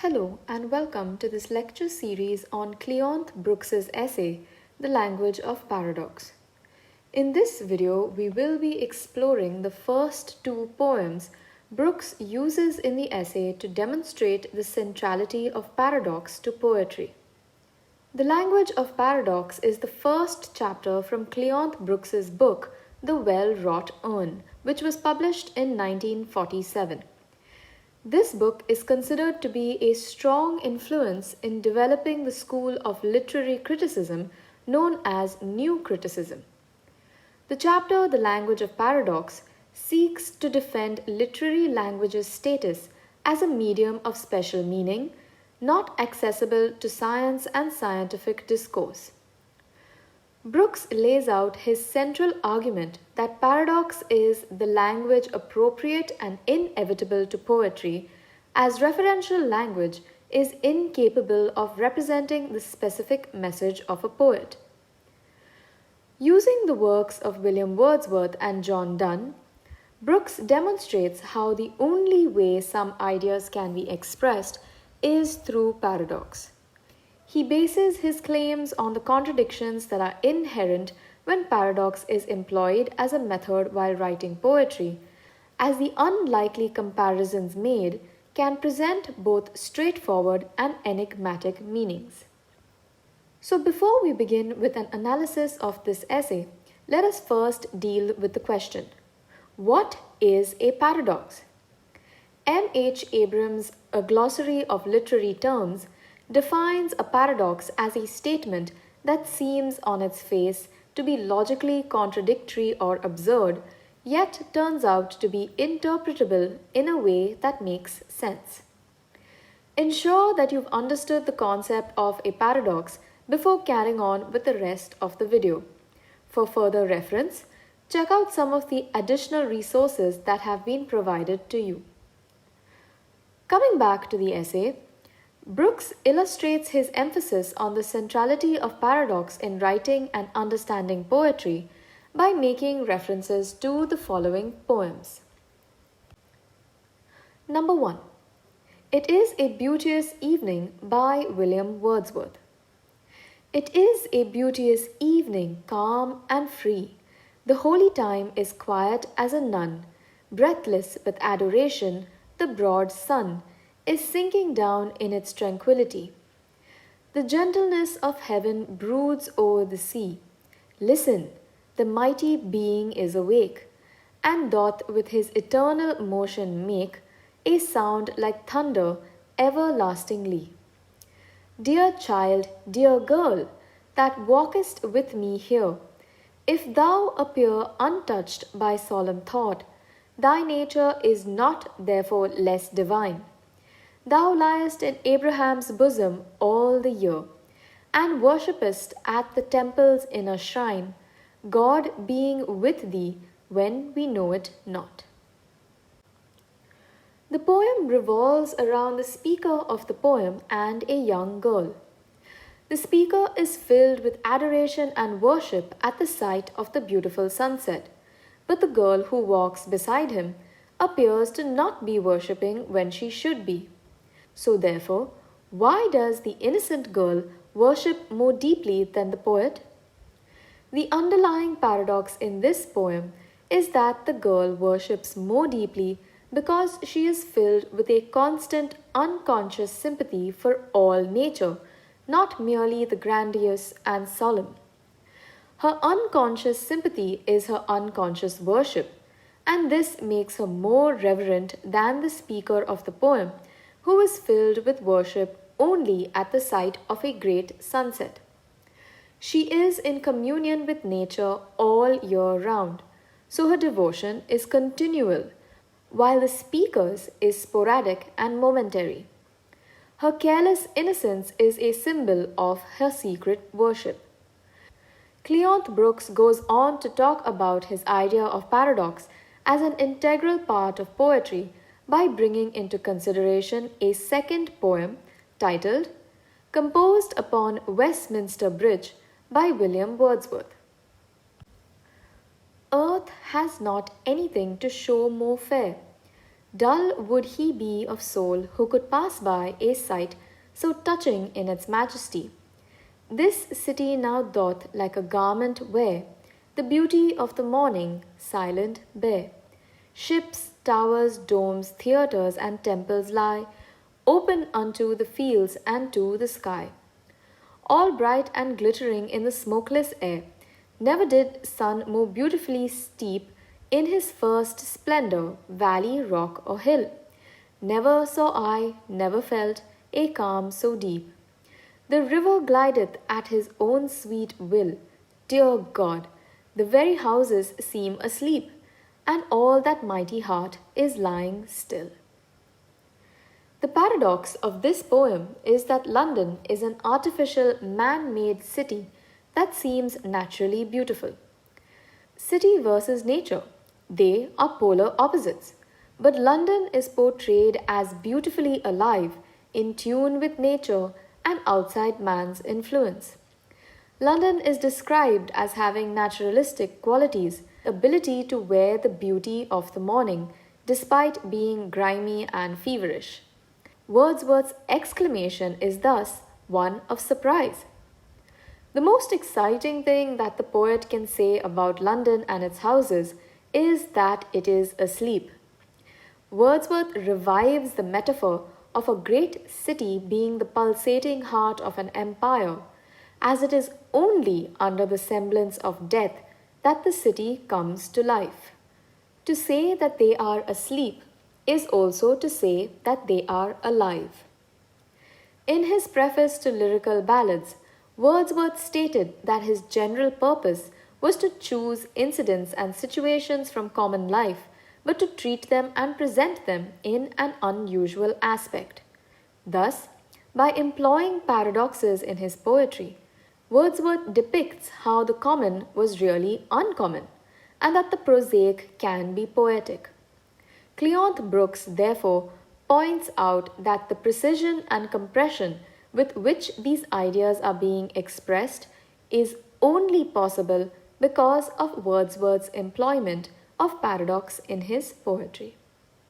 Hello and welcome to this lecture series on Cleonth Brooks's essay, The Language of Paradox. In this video, we will be exploring the first two poems Brooks uses in the essay to demonstrate the centrality of paradox to poetry. The Language of Paradox is the first chapter from Cleonth Brooks's book, The Well-Wrought Urn, which was published in 1947. This book is considered to be a strong influence in developing the school of literary criticism known as New Criticism. The chapter The Language of Paradox seeks to defend literary language's status as a medium of special meaning, not accessible to science and scientific discourse. Brooks lays out his central argument that paradox is the language appropriate and inevitable to poetry, as referential language is incapable of representing the specific message of a poet. Using the works of William Wordsworth and John Donne, Brooks demonstrates how the only way some ideas can be expressed is through paradox. He bases his claims on the contradictions that are inherent when paradox is employed as a method while writing poetry, as the unlikely comparisons made can present both straightforward and enigmatic meanings. So before we begin with an analysis of this essay, let us first deal with the question: what is a paradox? M. H. Abrams' A Glossary of Literary Terms defines a paradox as a statement that seems on its face to be logically contradictory or absurd, yet turns out to be interpretable in a way that makes sense. Ensure that you've understood the concept of a paradox before carrying on with the rest of the video. For further reference, check out some of the additional resources that have been provided to you. Coming back to the essay, Brooks illustrates his emphasis on the centrality of paradox in writing and understanding poetry by making references to the following poems. Number 1. It is a Beauteous Evening by William Wordsworth. It is a beauteous evening, calm and free. The holy time is quiet as a nun. Breathless with adoration, the broad sun is sinking down in its tranquillity. The gentleness of heaven broods o'er the sea. Listen, the mighty being is awake, and doth with his eternal motion make a sound like thunder everlastingly. Dear child, dear girl, that walkest with me here, if thou appear untouched by solemn thought, thy nature is not therefore less divine. Thou liest in Abraham's bosom all the year, and worshippest at the temple's inner shrine, God being with thee when we know it not. The poem revolves around the speaker of the poem and a young girl. The speaker is filled with adoration and worship at the sight of the beautiful sunset, but the girl who walks beside him appears to not be worshipping when she should be. So therefore, why does the innocent girl worship more deeply than the poet? The underlying paradox in this poem is that the girl worships more deeply because she is filled with a constant unconscious sympathy for all nature, not merely the grandiose and solemn. Her unconscious sympathy is her unconscious worship, and this makes her more reverent than the speaker of the poem, who is filled with worship only at the sight of a great sunset. She is in communion with nature all year round, so her devotion is continual, while the speaker's is sporadic and momentary. Her careless innocence is a symbol of her secret worship. Cleonth Brooks goes on to talk about his idea of paradox as an integral part of poetry by bringing into consideration a second poem titled Composed upon Westminster Bridge by William Wordsworth. Earth has not anything to show more fair. Dull would he be of soul who could pass by a sight so touching in its majesty. This city now doth like a garment wear the beauty of the morning, silent, bare. Ships, towers, domes, theatres, and temples lie open unto the fields and to the sky. All bright and glittering in the smokeless air. Never did sun more beautifully steep in his first splendour valley, rock, or hill. Never saw I, never felt a calm so deep. The river glideth at his own sweet will. Dear God, the very houses seem asleep, and all that mighty heart is lying still. The paradox of this poem is that London is an artificial man-made city that seems naturally beautiful. City versus nature. They are polar opposites. But London is portrayed as beautifully alive, in tune with nature and outside man's influence. London is described as having naturalistic qualities, ability to wear the beauty of the morning despite being grimy and feverish. Wordsworth's exclamation is thus one of surprise. The most exciting thing that the poet can say about London and its houses is that it is asleep. Wordsworth revives the metaphor of a great city being the pulsating heart of an empire, as it is only under the semblance of death that the city comes to life. To say that they are asleep is also to say that they are alive. In his preface to Lyrical Ballads, Wordsworth stated that his general purpose was to choose incidents and situations from common life, but to treat them and present them in an unusual aspect. Thus, by employing paradoxes in his poetry, Wordsworth depicts how the common was really uncommon, and that the prosaic can be poetic. Cleonth Brooks, therefore, points out that the precision and compression with which these ideas are being expressed is only possible because of Wordsworth's employment of paradox in his poetry.